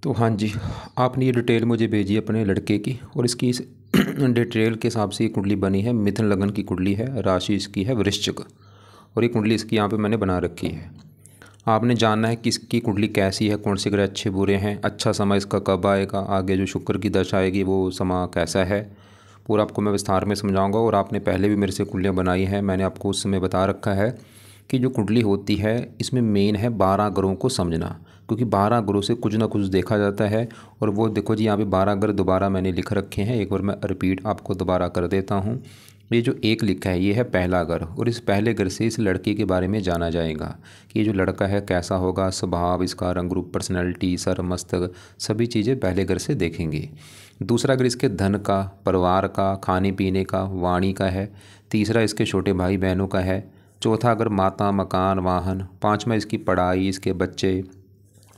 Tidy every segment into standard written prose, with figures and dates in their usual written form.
तो हाँ जी, आपने ये डिटेल मुझे भेजी अपने लड़के की और इसकी इस डिटेल के हिसाब से ये कुंडली बनी है। मिथुन लगन की कुंडली है, राशि इसकी है वृश्चिक और ये कुंडली इसकी यहाँ पे मैंने बना रखी है। आपने जानना है कि इसकी कुंडली कैसी है, कौन से ग्रह अच्छे बुरे हैं, अच्छा समय इसका कब आएगा, आगे जो शुक्र की दशा आएगी वो समय कैसा है, पूरा आपको मैं विस्तार में समझाऊंगा। और आपने पहले भी मेरे से कुंडलियाँ बनाई हैं, मैंने आपको उस समय बता रखा है कि जो कुंडली होती है इसमें मेन है 12 ग्रहों को समझना, क्योंकि 12 ग्रहों से कुछ ना कुछ देखा जाता है। और वो देखो जी, यहाँ पे 12 ग्रह दोबारा मैंने लिख रखे हैं, एक बार मैं रिपीट आपको दोबारा कर देता हूँ। ये जो एक लिखा है ये है पहला ग्रह, और इस पहले ग्रह से इस लड़के के बारे में जाना जाएगा कि ये जो लड़का है कैसा होगा, स्वभाव, इसका रंग रूप, पर्सनैलिटी, सर मस्तक, सभी चीज़ें पहले ग्रह से देखेंगे। दूसरा ग्रह इसके धन का, परिवार का, खाने पीने का, वाणी का है। तीसरा इसके छोटे भाई बहनों का है। चौथा अगर माता, मकान, वाहन। पाँचवा इसकी पढ़ाई, इसके बच्चे।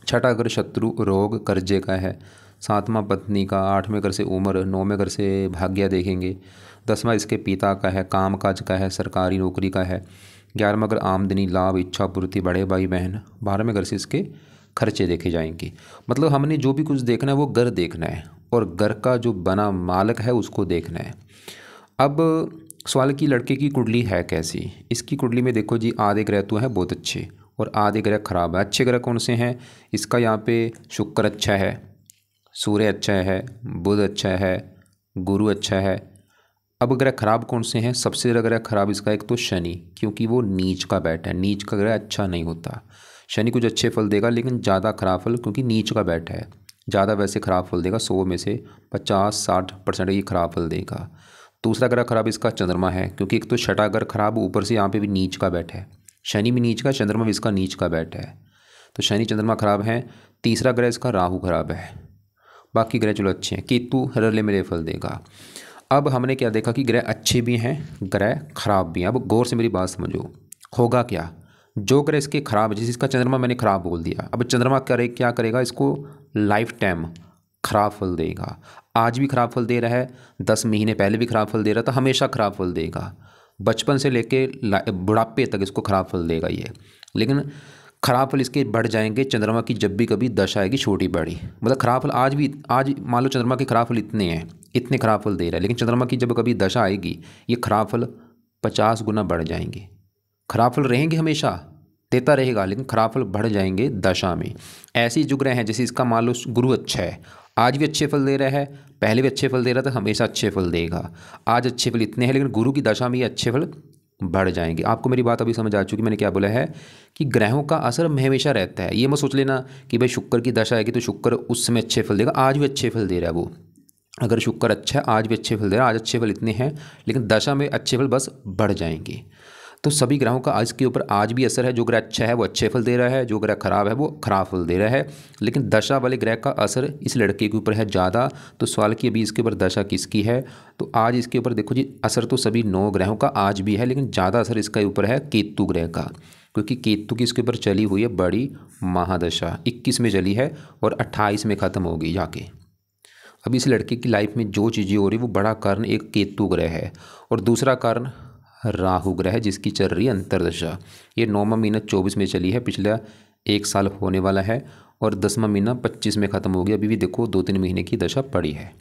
छठा अगर शत्रु, रोग, कर्जे का है। सातवां पत्नी का। आठवें घर से उम्र। नौवें घर से भाग्य देखेंगे। दसवां इसके पिता का है, काम काज का है, सरकारी नौकरी का है। 11वां अगर आमदनी, लाभ, इच्छा पूर्ति, बड़े भाई बहन। 12वें घर से इसके खर्चे देखे जाएंगे। मतलब हमने जो भी कुछ देखना है वो घर देखना है, और घर का जो बना मालिक है उसको देखना है। अब सवाल की लड़के की कुंडली है कैसी। इसकी कुंडली में देखो जी, आधे ग्रह तो हैं बहुत अच्छे और आधे ग्रह खराब है। अच्छे ग्रह कौन से हैं, इसका यहाँ पे शुक्र अच्छा है, सूर्य अच्छा है, बुध अच्छा है, गुरु अच्छा है। अब ग्रह खराब कौन से हैं, सबसे ज़्यादा ग्रह खराब इसका एक तो शनि, क्योंकि वो नीच का बैठा है। नीच का ग्रह अच्छा नहीं होता। शनि कुछ अच्छे फल देगा लेकिन ज़्यादा खराब फल, क्योंकि नीच का बैठा है। ज़्यादा वैसे खराब फल देगा, 100 में से 50-60% ही खराब फल देगा। दूसरा ग्रह खराब इसका चंद्रमा है, क्योंकि एक तो छठा ग्रह खराब, ऊपर से यहाँ पे भी नीच का बैठा है। शनि भी नीच का, चंद्रमा भी इसका नीच का बैठा है, तो शनि चंद्रमा खराब है। तीसरा ग्रह इसका राहु खराब है, बाकी ग्रह चलो अच्छे हैं। केतु रले मिले फल देगा। अब हमने क्या देखा कि ग्रह अच्छे भी हैं, ग्रह खराब भी हैं। अब गौर से मेरी बात समझो, होगा क्या। जो ग्रह इसके खराब है, जैसे इसका चंद्रमा मैंने खराब बोल दिया, अब चंद्रमा क्या करेगा, इसको लाइफ टाइम खराब फल देगा। आज भी खराब फल दे रहा है, 10 महीने पहले भी खराब फल दे रहा था, हमेशा खराब फल देगा। बचपन से लेके बुढ़ापे तक इसको खराब फल देगा ये। लेकिन खराब फल इसके बढ़ जाएंगे चंद्रमा की जब भी कभी दशा आएगी छोटी बड़ी। मतलब खराब फल आज मान लो चंद्रमा के खराब फल इतने हैं, इतने खराब फल दे रहा है, लेकिन चंद्रमा की जब कभी दशा आएगी ये खराब फल 50 गुना बढ़ जाएंगे। खराब फल रहेंगे, हमेशा देता रहेगा, लेकिन खराब फल बढ़ जाएंगे दशा में। ऐसी जो ग्रह हैं, जैसे इसका मान लो गुरु अच्छा है, आज भी अच्छे फल दे रहा है, पहले भी अच्छे फल दे रहा था, हमेशा अच्छे फल देगा। आज अच्छे फल इतने हैं, लेकिन गुरु की दशा में ये अच्छे फल बढ़ जाएंगे। आपको मेरी बात अभी समझ आ चुकी, मैंने क्या बोला है कि ग्रहों का असर हमेशा रहता है। ये मत सोच लेना कि भाई शुक्र की दशा आएगी तो शुक्र उस समय अच्छे फल देगा। आज भी अच्छे फल दे रहा है वो, अगर शुक्र अच्छा है आज भी अच्छे फल दे रहा है। आज अच्छे फल इतने हैं, लेकिन दशा में अच्छे फल बस बढ़ जाएंगे। तो सभी ग्रहों का आज के ऊपर आज भी असर है। जो ग्रह अच्छा है वो अच्छे फल दे रहा है, जो ग्रह खराब है वो खराब फल दे रहा है। लेकिन दशा वाले ग्रह का असर इस लड़के के ऊपर है ज़्यादा। तो सवाल की अभी इसके ऊपर दशा किसकी है, तो आज इसके ऊपर देखो जी, असर तो सभी 9 ग्रहों का आज भी है, लेकिन ज़्यादा असर इसके ऊपर है केतु ग्रह का, क्योंकि केतु की इसके ऊपर चली हुई है बड़ी महादशा। 21 में चली है और 28 में ख़त्म होगी जाके। अभी इस लड़के की लाइफ में जो चीज़ें हो रही वो बड़ा कारण एक केतु ग्रह है, और दूसरा कारण राहु ग्रह है जिसकी चल रही है अंतरदशा। ये 9वां महीना 24 में चली है, पिछला 1 साल होने वाला है, और 10वां महीना 25 में ख़त्म हो गया। अभी भी देखो 2-3 महीने की दशा पड़ी है।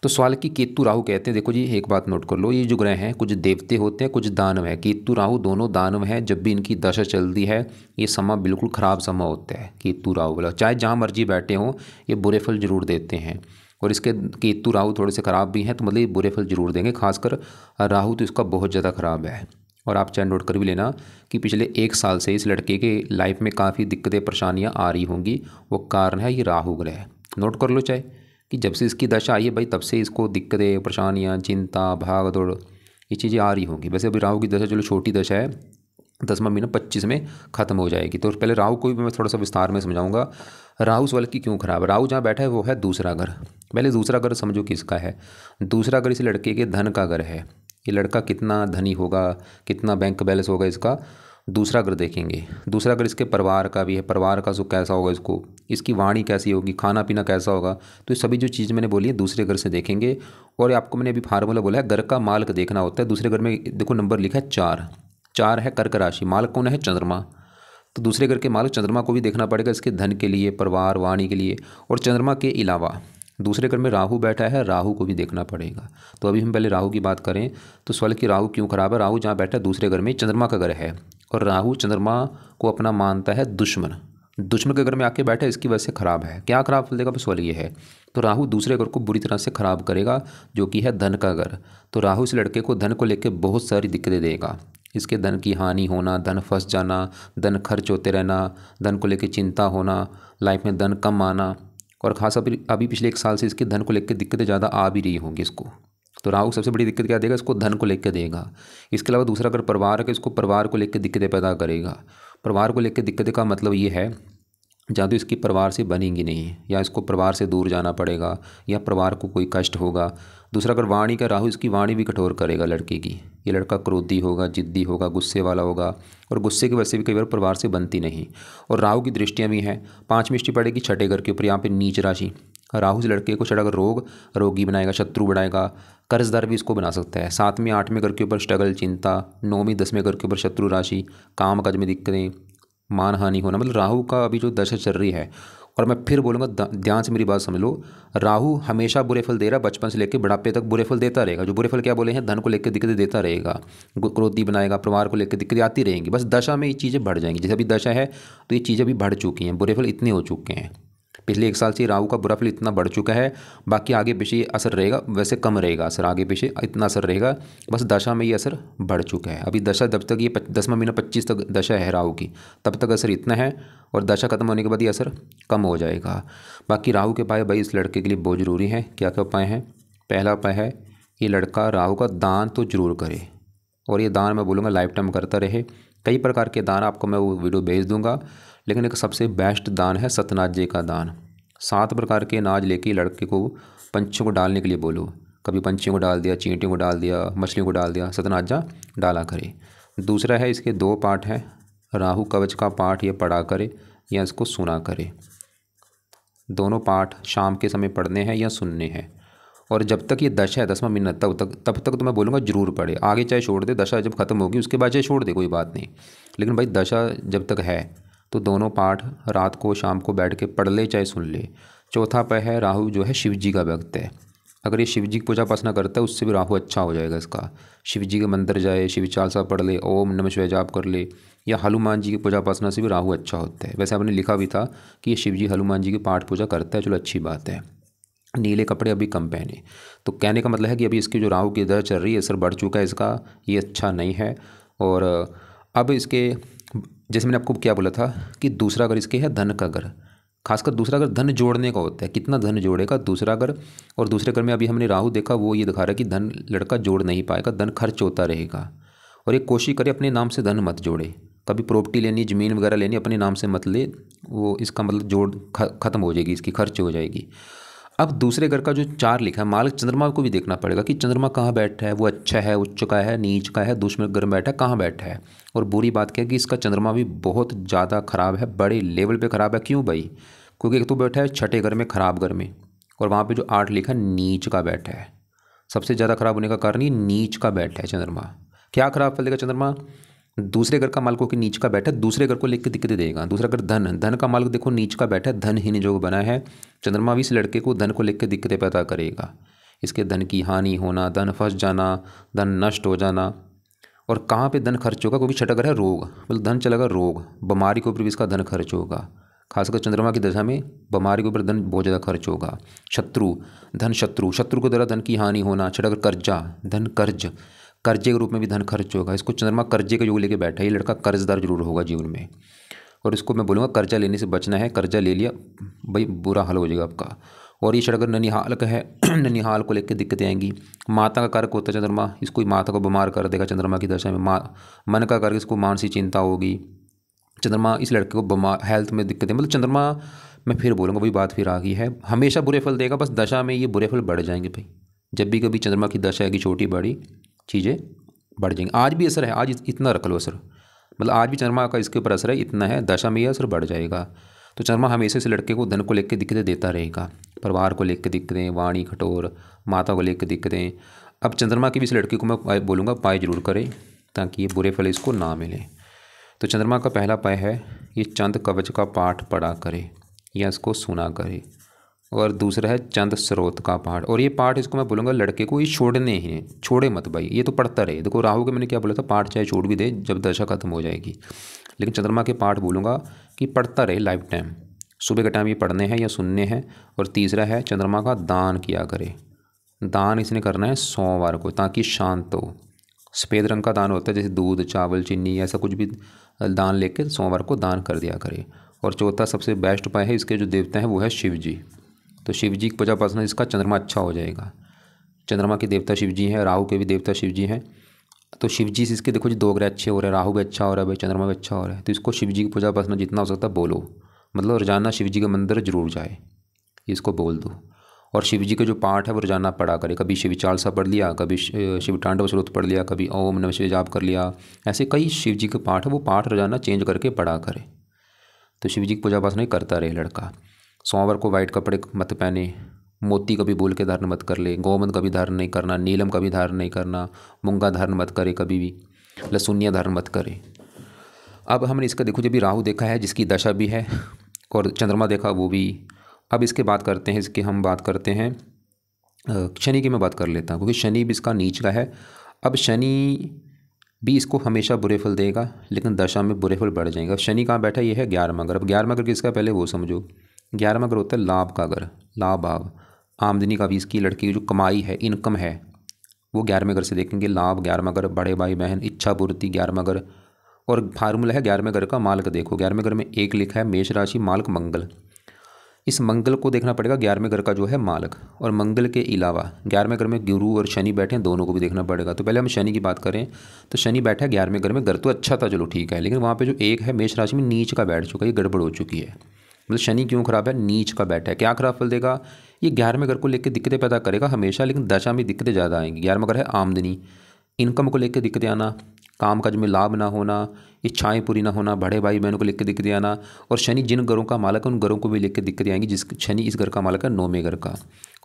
तो सवाल की केतु राहु कहते हैं। देखो जी, एक बात नोट कर लो, ये जो ग्रह हैं कुछ देवते होते हैं, कुछ दानव है। केतु राहु दोनों दानव हैं। जब भी इनकी दशा चलती है ये समय बिल्कुल ख़राब समय होता है केतु राहु वाला। चाहे जहाँ मर्जी बैठे हों ये बुरे फल जरूर देते हैं, और इसके केतु राहु थोड़े से ख़राब भी हैं, तो मतलब ये बुरे फल जरूर देंगे। खासकर राहु तो इसका बहुत ज़्यादा ख़राब है। और आप चाहे नोट कर भी लेना कि पिछले 1 साल से इस लड़के के लाइफ में काफ़ी दिक्कतें परेशानियां आ रही होंगी, वो कारण है ये राहु ग्रह। नोट कर लो चाहे कि जब से इसकी दशा आई है भाई, तब से इसको दिक्कतें, परेशानियाँ, चिंता, भाग दौड़, ये चीज़ें आ रही होंगी। वैसे अभी राहु की दशा चलो छोटी दशा है, 10वां महीना 25 में ख़त्म हो जाएगी। तो पहले राहु को भी मैं थोड़ा सा विस्तार में समझाऊंगा। राहु सवाल की क्यों खराब। राहु जहाँ बैठा है वो है दूसरा घर। पहले दूसरा घर समझो किसका है। दूसरा घर इस लड़के के धन का घर है। ये लड़का कितना धनी होगा, कितना बैंक बैलेंस होगा इसका, दूसरा घर देखेंगे। दूसरा घर इसके परिवार का भी है, परिवार का सुख कैसा होगा इसको, इसकी वाणी कैसी होगी, खाना पीना कैसा होगा। तो ये सभी जो चीज़ मैंने बोली है दूसरे घर से देखेंगे। और आपको मैंने अभी फार्मूला बोला है, घर का मालिक देखना होता है। दूसरे घर में देखो नंबर लिखा है 4 है कर्क राशि, मालिक कौन है चंद्रमा। तो दूसरे घर के मालिक चंद्रमा को भी देखना पड़ेगा इसके धन के लिए, परिवार, वाणी के लिए। और चंद्रमा के अलावा दूसरे घर में राहु बैठा है, राहु को भी देखना पड़ेगा। तो अभी हम पहले राहु की बात करें तो सवाल कि राहु क्यों खराब है। राहु जहाँ बैठा है दूसरे घर में, चंद्रमा का घर है, और राहु चंद्रमा को अपना मानता है दुश्मन। दुश्मन के घर में आके बैठा है, इसकी वजह से खराब है। क्या खराब फल देगा, सवाल ये है। तो राहु दूसरे घर को बुरी तरह से खराब करेगा, जो कि है धन का घर। तो राहु इस लड़के को धन को लेकर बहुत सारी दिक्कतें देगा। इसके धन की हानि होना, धन फंस जाना, धन खर्च होते रहना, धन को लेकर चिंता होना, लाइफ में धन कम आना, और खास अभी पिछले 1 साल से इसके धन को लेकर दिक्कतें ज़्यादा आ भी रही होंगी इसको। तो राहु सबसे बड़ी दिक्कत क्या देगा, इसको धन को लेकर देगा। इसके अलावा दूसरा अगर परिवार है, इसको परिवार को लेकर दिक्कतें पैदा करेगा। परिवार को लेकर दिक्कतें का मतलब ये है, जहाँ तो इसकी परिवार से बनेंगी नहीं, या इसको परिवार से दूर जाना पड़ेगा, या परिवार को कोई कष्ट होगा। दूसरा अगर वाणी का राहु, इसकी वाणी भी कठोर करेगा लड़के की। ये लड़का क्रोधी होगा, जिद्दी होगा, गुस्से वाला होगा, और गुस्से की वजह से भी कई बार परिवार से बनती नहीं। और राहु की दृष्टियाँ भी हैं। 5वीं दृष्टि पड़ेगी छठे घर के ऊपर, यहाँ पे नीच राशि। राहु इस लड़के को छठा घर रोगी बनाएगा, शत्रु बनाएगा, कर्जदार भी इसको बना सकता है। 7वें 8वें घर के ऊपर स्ट्रगल, चिंता। 9वीं 10वें घर के ऊपर शत्रु राशि, काम काज में दिक्कतें, मान हानि होना। मतलब राहु का अभी जो दशा चल रही है, और मैं फिर बोलूँगा ध्यान से मेरी बात समझ लो, राहु हमेशा बुरे फल दे रहा है, बचपन से लेकर बुढ़ापे तक बुरे फल देता रहेगा। जो बुरे फल क्या बोले हैं, धन को लेकर दिक्कतें देता रहेगा, क्रोधी बनाएगा, परिवार को लेकर दिक्कतें आती रहेंगी। बस दशा में ये चीज़ें बढ़ जाएंगी। जैसे अभी दशा है तो ये चीज़ें अभी बढ़ चुकी हैं, बुरे फल इतने हो चुके हैं। पिछले 1 साल से राहु का बुरा फल इतना बढ़ चुका है। बाकी आगे पीछे असर रहेगा, वैसे कम रहेगा असर, आगे पीछे इतना असर रहेगा। बस दशा में ये असर बढ़ चुका है। अभी दशा जब तक ये 10वां महीना 25 तक दशा है राहु की, तब तक असर इतना है, और दशा खत्म होने के बाद ये असर कम हो जाएगा। बाकी राहु के उपाय भाई इस लड़के के लिए बहुत ज़रूरी है। क्या क्या उपाय हैं। पहला उपाय है, ये लड़का राहु का दान तो जरूर करे, और ये दान मैं बोलूँगा लाइफ टाइम करता रहे। कई प्रकार के दान आपको मैं वो वीडियो भेज दूंगा, लेकिन एक सबसे बेस्ट दान है सतनाजे का दान। 7 प्रकार के अनाज लेके लड़के को पंछियों को डालने के लिए बोलो। कभी पंछियों को डाल दिया, चींटियों को डाल दिया, मछलियों को डाल दिया, सतनाजा डाला करे। दूसरा है, इसके 2 पाठ हैं। राहु कवच का पाठ ये पढ़ा करे या इसको सुना करे। दोनों पाठ शाम के समय पढ़ने हैं या सुनने हैं। और जब तक ये दशा है 10वां महीना तब तक तो मैं बोलूँगा जरूर पढ़े। आगे चाहे छोड़ दे, दशा जब खत्म होगी उसके बाद चाहे छोड़ दे, कोई बात नहीं। लेकिन भाई दशा जब तक है तो दोनों पाठ रात को शाम को बैठ के पढ़ ले, चाहे सुन ले। चौथा पे है, राहु जो है शिव जी का भक्त है। अगर ये शिव जी की पूजा उपासना करता है उससे भी राहु अच्छा हो जाएगा इसका। शिव जी के मंदिर जाए, शिव चालीसा पढ़ ले, ओम नमः शिवाय जाप कर ले, या हनुमान जी की पूजा उपासना से भी राहु अच्छा होता है। वैसे आपने लिखा भी था कि ये शिव जी हनुमान जी की पाठ पूजा करता है, चलो अच्छी बात है। नीले कपड़े अभी कम पहने। तो कहने का मतलब है कि अभी इसकी जो राहु की दशा चल रही है, असर बढ़ चुका है इसका, ये अच्छा नहीं है। और अब इसके, जैसे मैंने आपको क्या बोला था कि दूसरा घर इसके है धन का घर। खासकर दूसरा घर धन जोड़ने का होता है, कितना धन जोड़ेगा दूसरा घर। और दूसरे घर में अभी हमने राहु देखा, वो ये दिखा रहा है कि धन लड़का जोड़ नहीं पाएगा, धन खर्च होता रहेगा। और एक कोशिश करे अपने नाम से धन मत जोड़े। कभी प्रॉपर्टी लेनी, ज़मीन वगैरह लेनी, अपने नाम से मत ले, वो इसका मतलब जोड़ खत्म हो जाएगी, इसकी खर्च हो जाएगी। अब दूसरे घर का जो 4 लिखा है, मालिक चंद्रमा को भी देखना पड़ेगा कि चंद्रमा कहाँ बैठा है, वो अच्छा है, उच्च का है, नीच का है, दुश्मन घर में बैठा है, कहाँ बैठा है। और बुरी बात क्या है कि इसका चंद्रमा भी बहुत ज़्यादा खराब है, बड़े लेवल पे खराब है। क्यों भाई? क्योंकि एक तो बैठा है छठे घर में, खराब घर में, और वहाँ पे जो 8 लिखा है नीच का बैठा है। सबसे ज़्यादा खराब होने का कारण ये नीच का बैठा है चंद्रमा। क्या खराब फल देगा चंद्रमा? दूसरे घर का मालिक की नीच का बैठा है, दूसरे घर को लेकर दिक्कतें देगा। दूसरा घर धन का मालिक देखो नीच का बैठा है, धनहीन जो बना है चंद्रमा भी इस लड़के को धन को लेकर दिक्कतें पैदा करेगा। इसके धन की हानि होना, धन फंस जाना, धन नष्ट हो जाना। और कहाँ पे धन खर्च होगा? क्योंकि छठा घर है रोग, मतलब धन चलेगा रोग, बीमारी के ऊपर भी इसका धन खर्च होगा। खासकर चंद्रमा की दशा में बीमारी के ऊपर धन बहुत ज़्यादा खर्च होगा। शत्रु के द्वारा धन की हानि होना। छठा घर कर्जा, धन कर्जे के रूप में भी धन खर्च होगा। इसको चंद्रमा कर्जे का योग लेके बैठा है, ये लड़का कर्जदार जरूर होगा जीवन में। और इसको मैं बोलूँगा कर्जा लेने से बचना है। कर्जा ले लिया भाई बुरा हाल हो जाएगा आपका। और ये अगर ननिहाल का है ननिहाल को लेकर दिक्कतें आएंगी। माता का कारक होता है चंद्रमा, इसको माता को बीमार कर देगा चंद्रमा की दशा में। मन का कारक, इसको मानसिक चिंता होगी। चंद्रमा इस लड़के को बीमार, हेल्थ में दिक्कतें, मतलब चंद्रमा, मैं फिर बोलूँगा वही बात फिर आ गई है, हमेशा बुरे फल देगा। बस दशा में ये बुरे फल बढ़ जाएंगे भाई। जब भी कभी चंद्रमा की दशा आएगी, छोटी बड़ी चीज़ें बढ़ जाएंगी। आज भी असर है, आज इतना रख लो असर, मतलब आज भी चंद्रमा का इसके ऊपर असर है, इतना है, दशा में ये असर बढ़ जाएगा। तो चंद्रमा हमेशा से लड़के को धन को लेकर दिक्कतें देता रहेगा, परिवार को लेकर दिक्कतें, वाणी कठोर, माता को लेकर दिक्कतें। अब चंद्रमा की भी इस लड़के को मैं बोलूँगा उपाय जरूर करें, ताकि ये बुरे फल इसको ना मिले। तो चंद्रमा का पहला पाय है ये चंद कवच का पाठ पढ़ा करे या इसको सुना करे। और दूसरा है चंद स्रोत का पाठ। और ये पाठ इसको मैं बोलूँगा लड़के को ये छोड़ने ही हैं, छोड़े मत भाई, ये तो पढ़ता रहे। देखो राहु के मैंने क्या बोला था, पाठ चाहे छोड़ भी दे जब दशा खत्म हो जाएगी, लेकिन चंद्रमा के पाठ बोलूँगा कि पढ़ता रहे लाइफ टाइम। सुबह के टाइम ये पढ़ने हैं या सुनने हैं। और तीसरा है चंद्रमा का दान किया करे। दान इसने करना है सोमवार को, ताकि शांत हो। सफ़ेद रंग का दान होता है, जैसे दूध चावल चीनी ऐसा कुछ भी दान लेके सोमवार को दान कर दिया करे। और चौथा सबसे बेस्ट उपाय है, इसके जो देवता हैं वो है शिव जी। तो शिव जी की पूजा उपासना इसका चंद्रमा अच्छा हो जाएगा। चंद्रमा के देवता शिव जी हैं, राहु के भी देवता शिव जी हैं। तो शिव जी से इसके देखो जी 2 ग्रह अच्छे हो रहे हैं, राहु भी अच्छा हो रहा है भाई, चंद्रमा भी अच्छा हो रहा है। तो इसको शिव जी की पूजा उपासना जितना हो सकता है बोलो, मतलब रोजाना शिव जी का मंदिर जरूर जाए, इसको बोल दो। और शिव जी के जो पाठ है वो रोजाना पढ़ा करे। कभी शिव चालीसा पढ़ लिया, कभी शिव तांडव स्रोत पढ़ लिया, कभी ओम नमः शिवाय जाप कर लिया। ऐसे कई शिव जी के पाठ है, वो पाठ रोजाना चेंज करके पढ़ा करे। तो शिव जी की पूजा उपासना करता रहे लड़का। सोमवार को वाइट कपड़े मत पहने, मोती कभी बोल के धारण मत कर ले, गोमंद कभी धारण नहीं करना, नीलम कभी धारण नहीं करना, मूंगा धारण मत करे, कभी भी लहसुनिया धारण मत करे। अब हमने इसका देखो जब भी राहु देखा है जिसकी दशा भी है, और चंद्रमा देखा वो भी। अब इसके बात करते हैं, इसके हम बात करते हैं शनि की मैं बात कर लेता हूँ, क्योंकि शनि भी इसका नीच का है। अब शनि भी इसको हमेशा बुरे फल देगा, लेकिन दशा में बुरे फल बढ़ जाएंगे। अब शनि कहाँ बैठा है, ये है 11वां घर। अब 11वां घर किसका, पहले वो समझो। 11वां घर होता है लाभ का घर, लाभ भाव, आमदनी का भी। इसकी लड़की की जो कमाई है, इनकम है, वो 11वें घर से देखेंगे। लाभ 11वां घर, बड़े भाई बहन, इच्छा पूर्ति 11वां घर। और फार्मूला है 11वें घर का मालक। देखो 11वें घर में एक लिखा है मेष राशि, मालक मंगल। इस मंगल को देखना पड़ेगा 11वें घर का जो है मालक। और मंगल के अलावा 11वें घर में गुरु और शनि बैठे हैं, दोनों को भी देखना पड़ेगा। तो पहले हम शनि की बात करें तो शनि बैठा है 11वें घर में। घर तो अच्छा था, चलो ठीक है, लेकिन वहाँ पे जो एक है मेष राशि में नीच का बैठ चुका है, ये गड़बड़ हो चुकी है। मतलब शनि क्यों खराब है, नीच का बैठा है। क्या खराब फल देगा, ये 11वें घर को लेकर दिक्कतें पैदा करेगा हमेशा, लेकिन दशा में दिक्कतें ज़्यादा आएंगी। 11वां घर है आमदनी, इनकम को लेकर दिक्कतें आना, काम काज में लाभ ना होना, इच्छाएं पूरी ना होना, बड़े भाई बहनों को लेकर दिक्कतें आना। और शनि जिन घरों का मालक है उन घरों को भी लेकर दिक्कतें आएंगी। जिस शनि इस घर का मालक है 9वें घर का।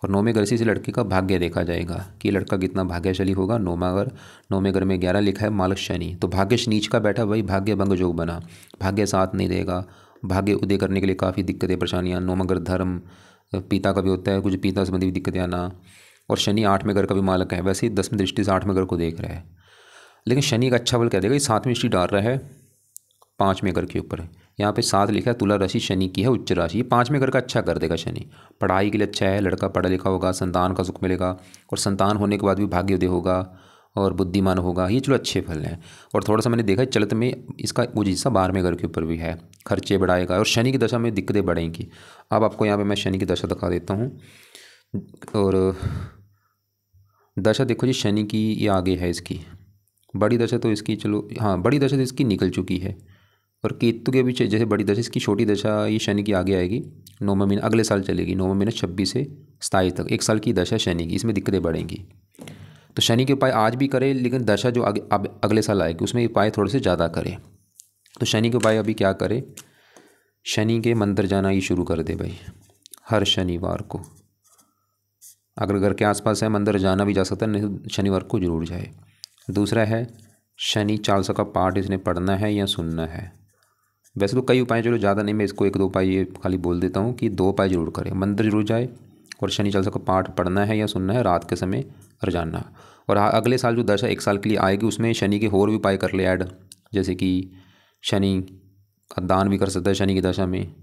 और 9वें घर से इस लड़के का भाग्य देखा जाएगा कि लड़का कितना भाग्यशाली होगा। 9वें घर में 11 लिखा है मालक शनि। तो भाग्य नीच का बैठा, वही भाग्य भंग योग बना, भाग्य साथ नहीं देगा। भाग्य उदय करने के लिए काफ़ी दिक्कतें परेशानियाँ। 9वां घर धर्म, पिता का भी होता है, कुछ पिता संबंधी दिक्कतें आना। और शनि 8वें घर का भी मालक है, वैसे ही 10वीं दृष्टि से 8वें घर को देख रहा है। लेकिन शनि का अच्छा बल क्या देगा, ये 7वीं दृष्टि डाल रहा है 5वें घर के ऊपर। यहाँ पे 7 लिखा है, तुला राशि शनि की है, उच्च राशि। ये 5वें घर का अच्छा कर देगा शनि, पढ़ाई के लिए अच्छा है, लड़का पढ़ा लिखा होगा, संतान का सुख मिलेगा। और संतान होने के बाद भी भाग्योदय होगा और बुद्धिमान होगा, ये चलो अच्छे फल हैं। और थोड़ा सा मैंने देखा है चलत में इसका वो हिस्सा 12वें घर के ऊपर भी है, खर्चे बढ़ाएगा। और शनि की दशा में दिक्कतें बढ़ेंगी। अब आपको यहाँ पे मैं शनि की दशा दिखा देता हूँ। और दशा देखो जी शनि की ये आगे है, इसकी बड़ी दशा तो इसकी, चलो हाँ बड़ी दशा तो इसकी निकल चुकी है। और केतु के भी जैसे बड़ी दशा, इसकी छोटी दशा ये शनि की आगे आएगी। 9वां महीना अगले साल चलेगी, 9वां महीना 26 से 27 तक, 1 साल की दशा शनि की, इसमें दिक्कतें बढ़ेंगी। तो शनि के उपाय आज भी करे, लेकिन दशा जो आगे अब अगले साल आएगी उसमें उपाय थोड़े से ज़्यादा करे। तो शनि के उपाय अभी क्या करे, शनि के मंदिर जाना ही शुरू कर दे भाई, हर शनिवार को। अगर घर के आसपास है मंदिर जाना भी जा सकता है, नहीं तो शनिवार को जरूर जाए। दूसरा है शनि चालीसा का पाठ इसने पढ़ना है या सुनना है। वैसे तो कई उपाय, चलो ज़्यादा नहीं, मैं इसको 1-2 उपाय ये खाली बोल देता हूँ कि 2 उपाय जरूर करें, मंदिर जरूर जाए और शनि चालीसा का पाठ पढ़ना है या सुनना है रात के समय रोजाना। और अगले साल जो दशा 1 साल के लिए आएगी उसमें शनि के और भी उपाय कर ले ऐड, जैसे कि शनि का दान भी कर सकता है शनि की दशा में।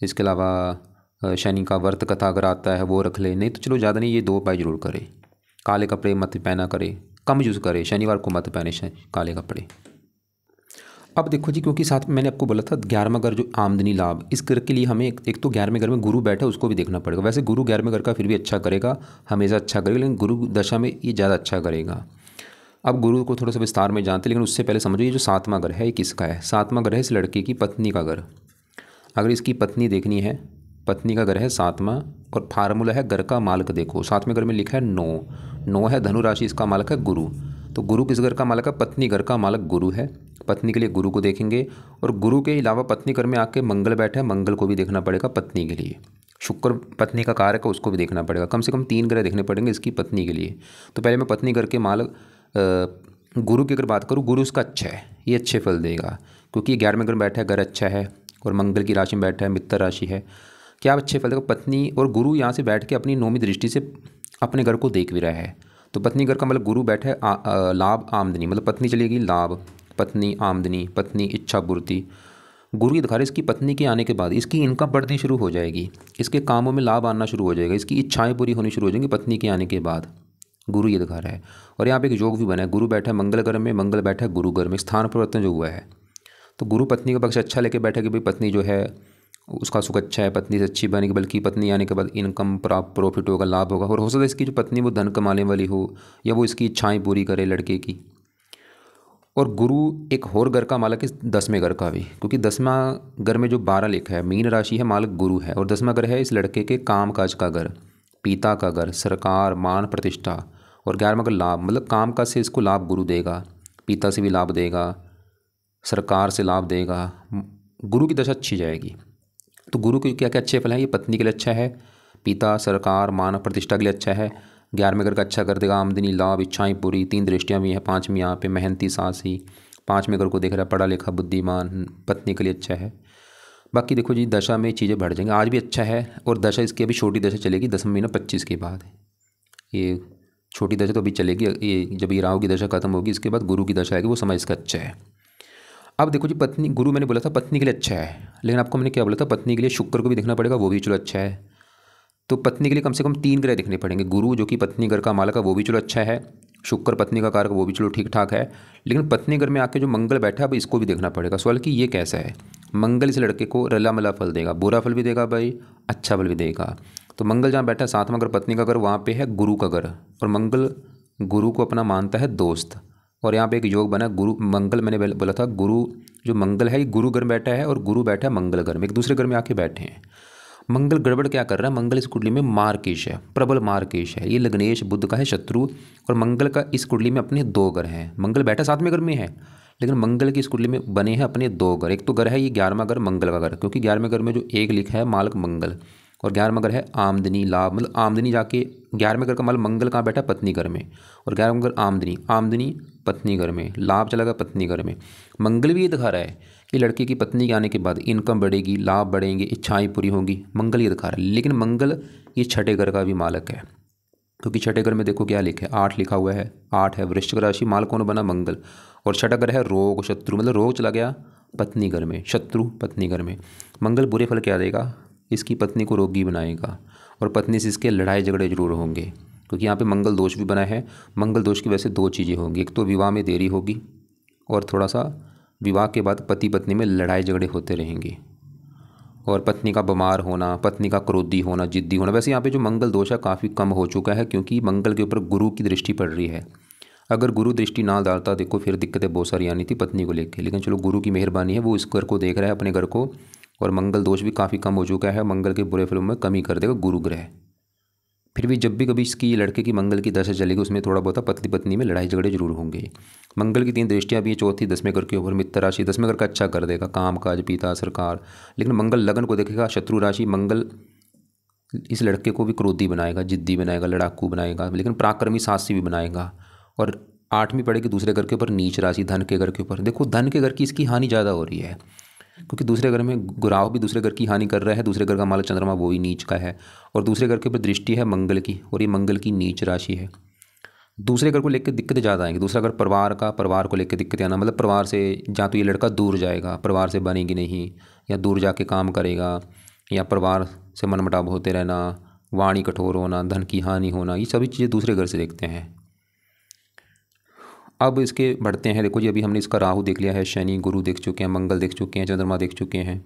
इसके अलावा शनि का व्रत कथा अगर आता है वो रख ले, नहीं तो चलो ज़्यादा नहीं, ये 2 उपाय जरूर करे। काले कपड़े मत पहना करे, कम यूज़ करे, शनिवार को मत पहने काले कपड़े। अब देखो जी, क्योंकि साथ में मैंने आपको बोला था 11वां घर जो आमदनी लाभ, इस घर के लिए हमें एक तो 11वें घर में गुरु बैठा है उसको भी देखना पड़ेगा। वैसे गुरु 11वें घर का फिर भी अच्छा करेगा, हमेशा अच्छा करेगा, लेकिन गुरु दशा में ये ज़्यादा अच्छा करेगा। अब गुरु को थोड़ा सा विस्तार में जानते, लेकिन उससे पहले समझो ये जो 7वां घर है ये किसका है। 7वां घर है इस लड़के की पत्नी का घर। अगर इसकी पत्नी देखनी है, पत्नी का घर है 7वां। और फार्मूला है घर का मालक, देखो 7वें घर में लिखा है 9 है धनु राशि, इसका मालक है गुरु। तो गुरु किस घर का मालक है, पत्नी घर का मालक गुरु है। पत्नी के लिए गुरु को देखेंगे। और गुरु के अलावा पत्नी घर में आके मंगल बैठा है, मंगल को भी देखना पड़ेगा पत्नी के लिए। शुक्र पत्नी का कारक है, उसको भी देखना पड़ेगा। कम से कम 3 ग्रह देखने पड़ेंगे इसकी पत्नी के लिए। तो पहले मैं पत्नी घर के मालक गुरु की अगर बात करूँ, गुरु उसका अच्छा है, ये अच्छे फल देगा, क्योंकि ये 11वें घर में बैठा है, घर अच्छा है और मंगल की राशि में बैठा है, मित्र राशि है। क्या अच्छे फल देगा? पत्नी और गुरु यहाँ से बैठ के अपनी नौवीं दृष्टि से अपने घर को देख भी रहा है। तो पत्नी घर का मतलब गुरु बैठा है लाभ आमदनी, मतलब पत्नी चलेगी लाभ, पत्नी आमदनी, पत्नी इच्छा पूर्ति। गुरु की दिखा रहे इसकी पत्नी के आने के बाद इसकी इनकम बढ़नी शुरू हो जाएगी, इसके कामों में लाभ आना शुरू हो जाएगा, इसकी इच्छाएं पूरी होनी शुरू हो जाएंगी पत्नी के आने के बाद। गुरु ये दिखा रहा है। और यहाँ पे एक योग भी बना है, गुरु बैठा है मंगल घर में, मंगल बैठा है गुरु घर में, स्थान परिवर्तन जो हुआ है। तो गुरु पत्नी का पक्ष अच्छा लेके बैठा कि भाई पत्नी जो है उसका सुख अच्छा है, पत्नी से अच्छी बनेगी, बल्कि पत्नी आने के बाद इनकम प्रॉफिट होगा, लाभ होगा। और हो सकता है इसकी जो पत्नी वो धन कमाने वाली हो या वो इसकी इच्छाएं पूरी करे लड़के की। और गुरु एक और घर का मालक है 10वें घर का भी, क्योंकि 10वां घर में जो 12 लिखा है मीन राशि है, मालक गुरु है। और 10वां घर है इस लड़के के काम काज का घर, पिता का घर, सरकार, मान प्रतिष्ठा। और 11वां घर लाभ, मतलब काम काज से इसको लाभ गुरु देगा, पिता से भी लाभ देगा, सरकार से लाभ देगा। गुरु की दशा अच्छी जाएगी। तो गुरु के क्या क्या अच्छे फल हैं? ये पत्नी के लिए अच्छा है, पिता, सरकार, मान प्रतिष्ठा के लिए अच्छा है, 11वें घर का अच्छा कर देगा, आमदनी, लाभ, इच्छाएं पूरी। 3 दृष्टियाँ भी हैं, 5वीं यहाँ पे मेहनती साहसी, 5वें घर को देख रहा है, पढ़ा लिखा बुद्धिमान, पत्नी के लिए अच्छा है। बाकी देखो जी दशा में चीज़ें बढ़ जाएंगी, आज भी अच्छा है। और दशा इसकी अभी छोटी दशा चलेगी 10वें महीना 25 के बाद। ये छोटी दशा तो अभी चलेगी, ये जब ये राहु की दशा खत्म होगी इसके बाद गुरु की दशा आएगी, वो समय इसका अच्छा है। अब देखो जी पत्नी, गुरु मैंने बोला था पत्नी के लिए अच्छा है, लेकिन आपको मैंने क्या बोला था पत्नी के लिए शुक्र को भी देखना पड़ेगा, वो भी चलो अच्छा है। तो पत्नी के लिए कम से कम 3 ग्रह देखने पड़ेंगे। गुरु जो कि पत्नी घर का मालक है वो भी चलो अच्छा है, शुक्र पत्नी का कारक वो भी चलो ठीक ठाक है, लेकिन पत्नी घर में आके जो मंगल बैठा है अब इसको भी देखना पड़ेगा। सवाल कि ये कैसा है? मंगल इस लड़के को रला मला फल देगा, बुरा फल भी देगा भाई, अच्छा फल भी देगा। तो मंगल जहाँ बैठा है 7वां घर पत्नी का घर, वहाँ पे है गुरु का घर, और मंगल गुरु को अपना मानता है दोस्त। और यहाँ पे एक योग बना गुरु मंगल, मैंने बोला था गुरु जो मंगल है ये गुरु घर में बैठा है और गुरु बैठा है मंगल घर में, एक दूसरे घर में आके बैठे हैं। मंगल गड़बड़ क्या कर रहा है? मंगल इस कुंडली में मार्केश है, प्रबल मार्केश है, ये लग्नेश बुध का है शत्रु। और मंगल का इस कुंडली में अपने 2 घर हैं, मंगल बैठा 7वें घर में है, लेकिन मंगल की इस कुंडली में बने हैं अपने 2 घर। एक तो घर है ये 11वां घर मंगल का घर, क्योंकि 11वें घर में जो एक लिखा है मालक मंगल, और 11वां घर है आमदनी लाभ, मतलब आमदनी जाके 11वें घर का मालक मंगल कहाँ बैठा? पत्नी घर में। और 11वां घर आमदनी, आमदनी पत्नी घर में, लाभ चला गया पत्नी घर में। मंगल भी ये दिखा रहा है कि लड़के की पत्नी के आने के बाद इनकम बढ़ेगी, लाभ बढ़ेंगे, इच्छाएं पूरी होंगी, मंगल ये दिखा रहा है। लेकिन मंगल ये 6ठे घर का भी मालक है, क्योंकि 6ठे घर में देखो क्या लिखा है, 8 लिखा हुआ है, 8 है वृश्चिक राशि, माल कौन बना? मंगल। और 6ठा घर है रोग शत्रु, मतलब रोग चला गया पत्नी घर में, शत्रु पत्नी घर में। मंगल बुरे फल क्या देगा? इसकी पत्नी को रोगी बनाएगा, और पत्नी से इसके लड़ाई झगड़े जरूर होंगे, क्योंकि यहाँ पे मंगल दोष भी बना है। मंगल दोष की वजह से 2 चीज़ें होंगी, एक तो विवाह में देरी होगी, और थोड़ा सा विवाह के बाद पति पत्नी में लड़ाई झगड़े होते रहेंगे, और पत्नी का बीमार होना, पत्नी का क्रोधी होना, जिद्दी होना। वैसे यहाँ पे जो मंगल दोष है काफ़ी कम हो चुका है, क्योंकि मंगल के ऊपर गुरु की दृष्टि पड़ रही है। अगर गुरु दृष्टि ना डालता देखो फिर दिक्कतें बहुत सारी आनी थी पत्नी को लेकर, लेकिन चलो गुरु की मेहरबानी है, वो इस घर को देख रहा है अपने घर को, और मंगल दोष भी काफ़ी कम हो चुका है, मंगल के बुरे फलों में कमी कर देगा गुरु ग्रह। फिर भी जब भी कभी इसकी लड़के की मंगल की दशा चलेगी उसमें थोड़ा बहुत पति पत्नी में लड़ाई झगड़े जरूर होंगे। मंगल की 3 दृष्टियाँ भी है, चौथी 10वें घर के ऊपर मित्र राशि, 10वें घर का अच्छा कर देगा, काम काज, पिता, सरकार। लेकिन मंगल लगन को देखेगा शत्रु राशि, मंगल इस लड़के को भी क्रोधी बनाएगा, जिद्दी बनाएगा, लड़ाकू बनाएगा, लेकिन पराक्रमी साहसी भी बनाएगा। और 8वीं पड़ेगी दूसरे घर के ऊपर नीच राशि, धन के घर के ऊपर। देखो धन के घर की इसकी हानि ज़्यादा हो रही है, क्योंकि दूसरे घर में गुराव भी दूसरे घर की हानि कर रहा है, दूसरे घर का मालक चंद्रमा वो ही नीच का है, और दूसरे घर के ऊपर दृष्टि है मंगल की, और ये मंगल की नीच राशि है। दूसरे घर को लेकर दिक्कतें ज़्यादा आएंगी। दूसरा घर परिवार का, परिवार को लेकर दिक्कतें आना, मतलब परिवार से जहाँ तो ये लड़का दूर जाएगा, परिवार से बनेगी नहीं, या दूर जाके काम करेगा, या परिवार से मनमुटाव होते रहना, वाणी कठोर होना, धन की हानि होना, ये सभी चीज़ें दूसरे घर से देखते हैं। अब इसके बढ़ते हैं, देखो जी अभी हमने इसका राहु देख लिया है, शनि गुरु देख चुके हैं, मंगल देख चुके हैं, चंद्रमा देख चुके हैं।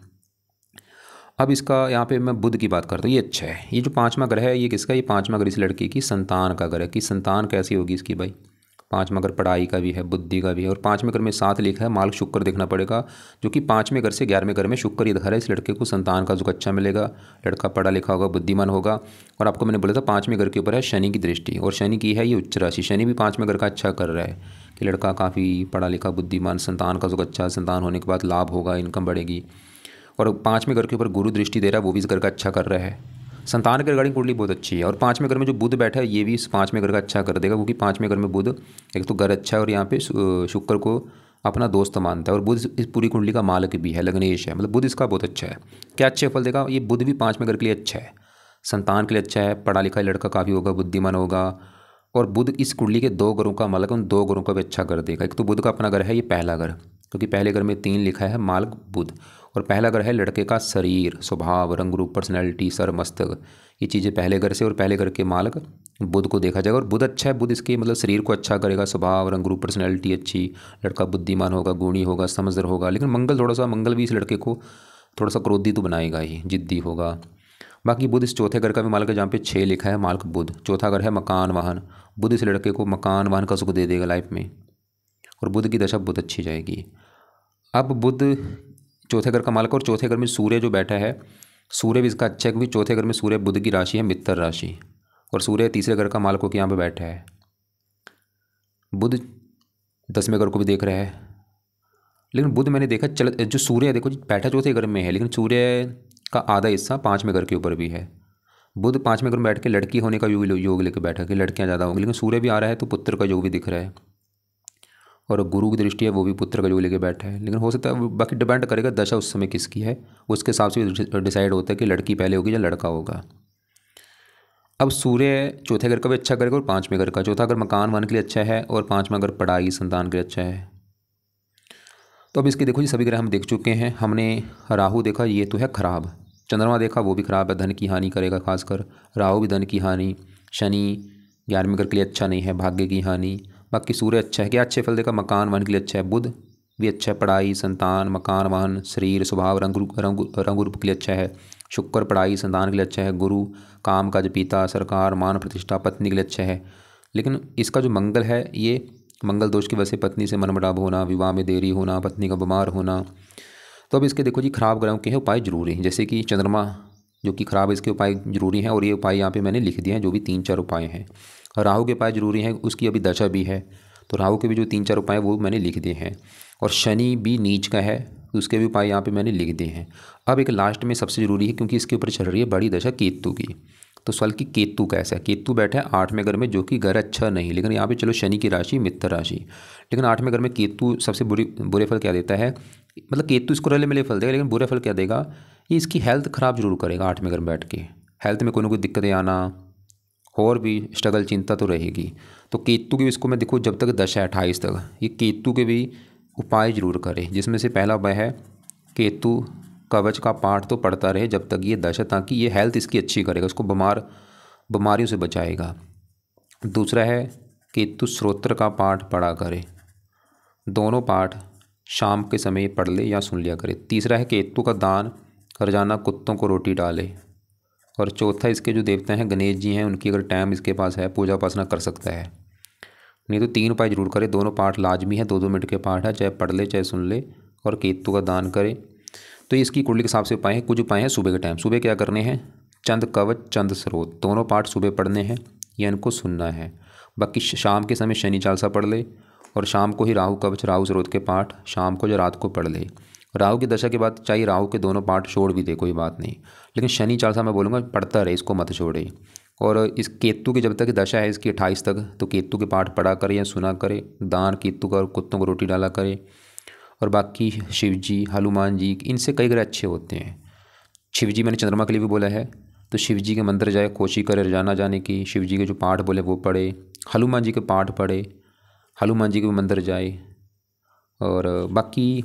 अब इसका यहाँ पे मैं बुध की बात करता हूँ, ये अच्छा है। ये जो 5वां ग्रह है ये किसका? ये 5वां ग्रह इस लड़के की संतान का ग्रह है, कि संतान कैसी होगी इसकी भाई। 5वां घर पढ़ाई का भी है, बुद्धि का भी है, और 5वें घर में 7 लिखा है, मालक शुक्र देखना पड़ेगा, जो कि 5वें घर से 11वें घर में शुक्र ये दिखा रहा है। इस लड़के को संतान का सुख अच्छा मिलेगा, लड़का पढ़ा लिखा होगा, बुद्धिमान होगा। और आपको मैंने बोला था 5वें घर के ऊपर है शनि की दृष्टि, और शनि की है ये उच्च राशि, शनि भी 5वें घर का अच्छा कर रहा है, कि लड़का काफ़ी पढ़ा लिखा, बुद्धिमान, संतान का सुख अच्छा, संतान होने के बाद लाभ होगा, इनकम बढ़ेगी। और 5वें घर के ऊपर गुरु दृष्टि दे रहा है, वो भी इस घर का अच्छा कर रहा है। संतान के रिगार्डिंग कुंडली बहुत अच्छी है। और 5वें घर में जो बुध बैठा है ये भी इस 5वें घर का अच्छा कर देगा, क्योंकि 5वें घर में बुध एक तो घर अच्छा है, और यहाँ पे शुक्र को अपना दोस्त मानता है, और बुध इस पूरी कुंडली का मालक भी है, लग्नेश है, मतलब बुध इसका बहुत अच्छा है। क्या अच्छे फल देगा ये बुध भी 5वें घर के लिए अच्छा है, संतान के लिए अच्छा है, पढ़ा लिखा लड़का काफ़ी होगा, बुद्धिमान होगा। और बुध इस कुंडली के 2 घरों का मालक, उन 2 घरों का भी अच्छा कर देगा। एक तो बुध का अपना घर है ये पहला घर, क्योंकि पहले घर में 3 लिखा है, मालक बुध। और पहला घर है लड़के का शरीर, स्वभाव, रंग रूप, पर्सनैलिटी, सर, मस्तक, ये चीज़ें पहले घर से, और पहले घर के मालक बुध को देखा जाएगा। और बुध अच्छा है, बुध इसके मतलब शरीर को अच्छा करेगा, स्वभाव, रंग रूप, पर्सनैलिटी अच्छी, लड़का बुद्धिमान होगा, गुणी होगा, समझदार होगा। लेकिन मंगल भी इस लड़के को थोड़ा सा क्रोधी तो बनाएगा ही, जिद्दी होगा। बाकी बुध इस चौथे घर का भी मालक है, जहाँ पे 6 लिखा है, मालक बुध। चौथा घर है मकान वाहन, बुध इस लड़के को मकान वाहन का सुख दे देगा लाइफ में, और बुध की दशा बहुत अच्छी जाएगी। अब बुध चौथे घर का मालक, और चौथे घर में सूर्य जो बैठा है, सूर्य भी इसका अच्छा है, क्योंकि चौथे घर में सूर्य बुध की राशि है मित्र राशि, और सूर्य तीसरे घर का मालक होकर यहाँ पे बैठा है। बुध 10वें घर को भी देख रहा है, लेकिन बुध मैंने देखा जो सूर्य है देखो बैठा चौथे घर में है, लेकिन सूर्य का आधा हिस्सा 5वें घर के ऊपर भी है। बुध 5वें घर में बैठ के लड़की होने का योग लेकर बैठा कि लड़कियां ज़्यादा होंगी, लेकिन सूर्य भी आ रहा है तो पुत्र का योग भी दिख रहा है, और गुरु की दृष्टि है वो भी पुत्र का योग लेकर बैठा है। लेकिन हो सकता है बाकी डिपेंड करेगा दशा उस समय किसकी है, उसके हिसाब से डिसाइड होता है कि लड़की पहले होगी या लड़का होगा। अब सूर्य चौथे घर का भी अच्छा करेगा, और 5वें घर का, चौथा घर मकान वन के लिए अच्छा है, और 5वां घर पढ़ाई संतान के लिए अच्छा है। तो अब इसके देखो जी सभी ग्रह हम देख चुके हैं। हमने राहु देखा, ये तो है खराब। चंद्रमा देखा, वो भी खराब है, धन की हानि करेगा खासकर, राहु भी धन की हानि। शनि 11वें घर के लिए अच्छा नहीं है, भाग्य की हानि। बाकी सूर्य अच्छा है, क्या अच्छे फल देगा, मकान वाहन के लिए अच्छा है। बुध भी अच्छा है, पढ़ाई संतान मकान वाहन शरीर स्वभाव रंग रूप के लिए अच्छा है। शुक्र पढ़ाई संतान के लिए अच्छा है। गुरु काम काज पिता सरकार मान प्रतिष्ठा पत्नी के लिए अच्छा है। लेकिन इसका जो मंगल है, ये मंगल दोष की वजह से पत्नी से मनमुटाव होना, विवाह में देरी होना, पत्नी का बीमार होना। तो अब इसके देखो जी खराब ग्रहों के हैं उपाय जरूरी हैं, जैसे कि चंद्रमा जो कि खराब है, इसके उपाय जरूरी हैं, और ये उपाय यहाँ पे मैंने लिख दिए हैं, जो भी 3-4 उपाय हैं। राहु के उपाय जरूरी हैं, उसकी अभी दशा भी है, तो राहु के भी जो 3-4 उपाय वो मैंने लिख दिए हैं। और शनि भी नीच का है, उसके भी उपाय यहाँ पे मैंने लिख दिए हैं। अब एक लास्ट में सबसे जरूरी है, क्योंकि इसके ऊपर चल रही है बड़ी दशा केतु की। तो सवाल कि केतु कैसा है। केतु बैठा है 8वें घर में, जो कि घर अच्छा नहीं, लेकिन यहाँ पे चलो शनि की राशि मित्र राशि, लेकिन 8वें घर में केतु सबसे बुरे फल क्या देता है, मतलब केतु इसको रले मिले फल देगा, लेकिन बुरे फल क्या देगा, ये इसकी हेल्थ ख़राब जरूर करेगा। 8वें घर में बैठ के हेल्थ में कोई ना कोई दिक्कतें आना, और भी स्ट्रगल चिंता तो रहेगी। तो केतु की इसको मैं देखो जब तक दशा है 28 तक, ये केतु के भी उपाय जरूर करें, जिसमें से पहला उपाय है केतु कवच का पाठ तो पढ़ता रहे जब तक ये दशा, ताकि ये हेल्थ इसकी अच्छी करेगा, उसको बीमारियों से बचाएगा। दूसरा है केतु स्त्रोत्र का पाठ पढ़ा करे, दोनों पाठ शाम के समय पढ़ ले या सुन लिया करे। तीसरा है केतु का दान रोजाना कुत्तों को रोटी डाले। और चौथा इसके जो देवता हैं गणेश जी हैं, उनकी अगर टाइम इसके पास है पूजा उपासना कर सकता है। नहीं तो 3 उपाय जरूर करे, दोनों पाठ लाजमी है, 2-2 मिनट के पाठ है, चाहे पढ़ ले चाहे सुन ले, और केतु का दान करे। तो इसकी कुंडली के हिसाब से उपाय हैं। कुछ उपाय हैं सुबह के टाइम, सुबह क्या करने हैं, चंद कवच चंद स्रोत दोनों पाठ सुबह पढ़ने हैं या इनको सुनना है। बाकी शाम के समय शनि चालीसा पढ़ ले, और शाम को ही राहु कवच राहु स्रोत के पाठ शाम को या रात को पढ़ ले। राहु की दशा के बाद चाहे राहु के दोनों पाठ छोड़ भी दे कोई बात नहीं, लेकिन शनि चालीसा मैं बोलूँगा पढ़ता रहे, इसको मत छोड़े। और इस केतु की जब तक दशा है इसकी 28 तक, तो केतु के पाठ पढ़ा करे या सुना करे, दान केतु का और कुत्तों को रोटी डाला करे। और बाकी शिव जी हनुमान जी इनसे कई ग्रह अच्छे होते हैं। शिव जी मैंने चंद्रमा के लिए भी बोला है, तो शिव जी के मंदिर जाए, कोशिश करे रोजाना जाने की, शिव जी के जो पाठ बोले वो पढ़े, हनुमान जी के पाठ पढ़े, हनुमान जी के मंदिर जाए। और बाकी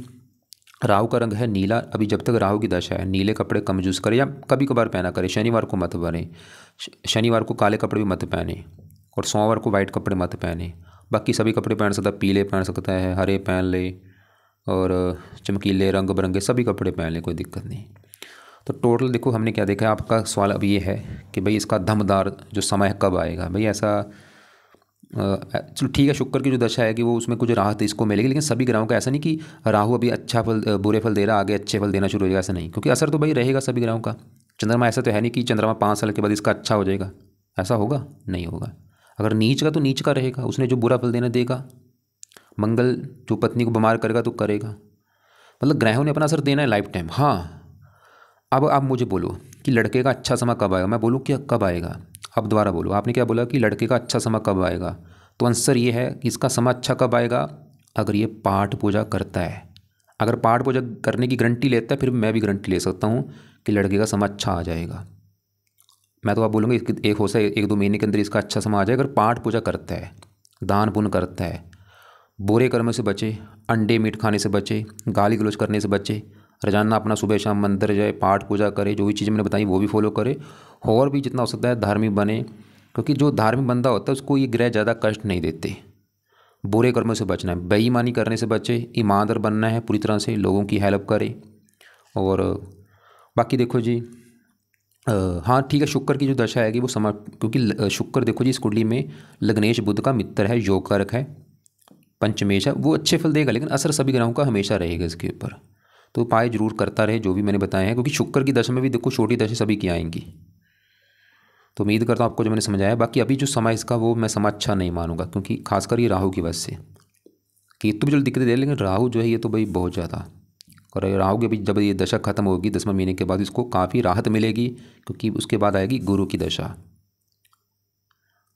राहु का रंग है नीला, अभी जब तक राहु की दशा है नीले कपड़े कम यूज़ करे या कभी कभार पहना करे। शनिवार को मत बने, शनिवार को काले कपड़े भी मत पहने, और सोमवार को वाइट कपड़े मत पहने। बाकी सभी कपड़े पहन सकता है, पीले पहन सकता है, हरे पहन ले, और चमकीले रंग बिरंगे सभी कपड़े पहन ले, कोई दिक्कत नहीं। तो टोटल देखो हमने क्या देखा है। आपका सवाल अब ये है कि भाई इसका दमदार जो समय कब आएगा। भाई ऐसा चलो ठीक है, शुक्र की जो दशा है कि वो उसमें कुछ राहत इसको मिलेगी, लेकिन सभी ग्रहों का ऐसा नहीं कि राहु अभी अच्छा फल बुरे फल दे रहा आगे अच्छे फल देना शुरू हो जाएगा, ऐसा नहीं, क्योंकि असर तो भाई रहेगा सभी ग्रहों का। चंद्रमा ऐसा तो है नहीं कि चंद्रमा 5 साल के बाद इसका अच्छा हो जाएगा, ऐसा होगा नहीं होगा। अगर नीच का तो नीच का रहेगा, उसने जो बुरा फल देना देगा। मंगल जो पत्नी को बीमार करेगा तो करेगा, मतलब ग्रहों ने अपना असर देना है लाइफ टाइम। हाँ अब आप मुझे बोलो कि लड़के का अच्छा समय कब आएगा, मैं बोलूँ कि कब आएगा। अब दोबारा बोलो, आपने क्या बोला कि लड़के का अच्छा समय कब आएगा, तो आंसर ये है कि इसका समय अच्छा कब आएगा, अगर ये पाठ पूजा करता है, अगर पाठ पूजा करने की गारंटी लेता है, फिर मैं भी गारंटी ले सकता हूँ कि लड़के का समय अच्छा आ जाएगा। मैं तो आप बोलूँगा एक हो सकता है 1-2 महीने के अंदर इसका अच्छा समय आ जाए। अगर पाठ पूजा करता है, दान पुण्य करता है, बुरे कर्म से बचे, अंडे मीट खाने से बचे, गाली गलौज करने से बचे, रोजाना अपना सुबह शाम मंदिर जाए, पाठ पूजा करे, जो भी चीज़ें मैंने बताई वो भी फॉलो करे, और भी जितना हो सकता है धार्मिक बने, क्योंकि जो धार्मिक बंदा होता है उसको ये ग्रह ज़्यादा कष्ट नहीं देते। बुरे कर्मों से बचना है, बेईमानी करने से बचे, ईमानदार बनना है, पूरी तरह से लोगों की हेल्प करे। और बाकी देखो जी, हाँ ठीक है, शुक्र की जो दशा आएगी वो क्योंकि शुक्र देखो जी इस कुंडली में लग्नेश बुध का मित्र है, योग कारक है, पंचमेश है, वो अच्छे फल देगा, लेकिन असर सभी ग्रहों का हमेशा रहेगा इसके ऊपर। तो उपाय जरूर करता रहे जो भी मैंने बताए हैं, क्योंकि शुक्र की दशा में भी देखो छोटी दशा सभी की आएंगी। तो उम्मीद करता हूँ आपको जो मैंने समझाया। बाकी अभी जो समय इसका वो मैं समय अच्छा नहीं मानूंगा, क्योंकि खासकर ये राहु की वजह से। केतु भी चलो दिक्कत दे, लेकिन राहु जो है ये तो भाई बहुत ज़्यादा। और राहु की अभी जब ये दशा खत्म होगी 10वें महीने के बाद, इसको काफ़ी राहत मिलेगी, क्योंकि उसके बाद आएगी गुरु की दशा।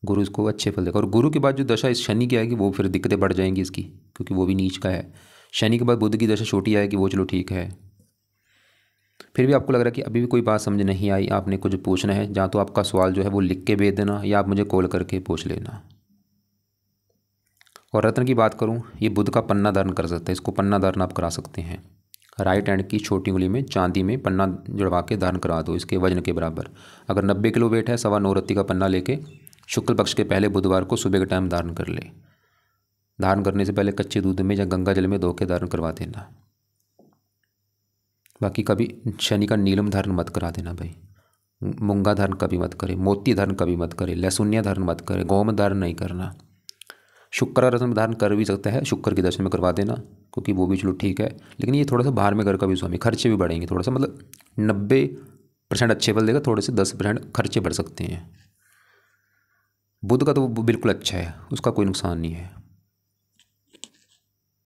गुरु इसको अच्छे फल देगा। और गुरु के बाद जो दशा इस शनि की आएगी वो फिर दिक्कतें बढ़ जाएंगी इसकी, क्योंकि वो भी नीच का है। शनि के बाद बुध की दशा छोटी आएगी, वो चलो ठीक है। फिर भी आपको लग रहा है कि अभी भी कोई बात समझ नहीं आई, आपने कुछ पूछना है जहाँ, तो आपका सवाल जो है वो लिख के भेज देना, या आप मुझे कॉल करके पूछ लेना। और रत्न की बात करूँ, ये बुध का पन्ना धारण कर सकते हैं, इसको पन्ना धारण आप करा सकते हैं। राइट हैंड की छोटी उंगली में चांदी में पन्ना जुड़वा के धारण करा दो, इसके वजन के बराबर। अगर 90 किलो वेट है, 9.25 रत्ती का पन्ना लेके शुक्ल पक्ष के पहले बुधवार को सुबह के टाइम धारण कर ले। धारण करने से पहले कच्चे दूध में या गंगा जल में धो के धारण करवा देना। बाकी कभी शनि का नीलम धारण मत करा देना भाई। मूंगा धारण कभी मत करे, मोती धारण कभी मत करे, लहसुनिया धारण मत करे, गौमूत्र धारण नहीं करना। शुक्र रत्न धारण कर भी सकता है, शुक्र की दशा में करवा देना, क्योंकि वो भी चलो ठीक है। लेकिन ये थोड़ा सा बाहर में कर का भी स्वामी, खर्चे भी बढ़ेंगे थोड़ा सा, मतलब 90% अच्छे फल देगा, थोड़े से 10% खर्चे बढ़ सकते हैं। बुध का तो वो बिल्कुल अच्छा है, उसका कोई नुकसान नहीं है।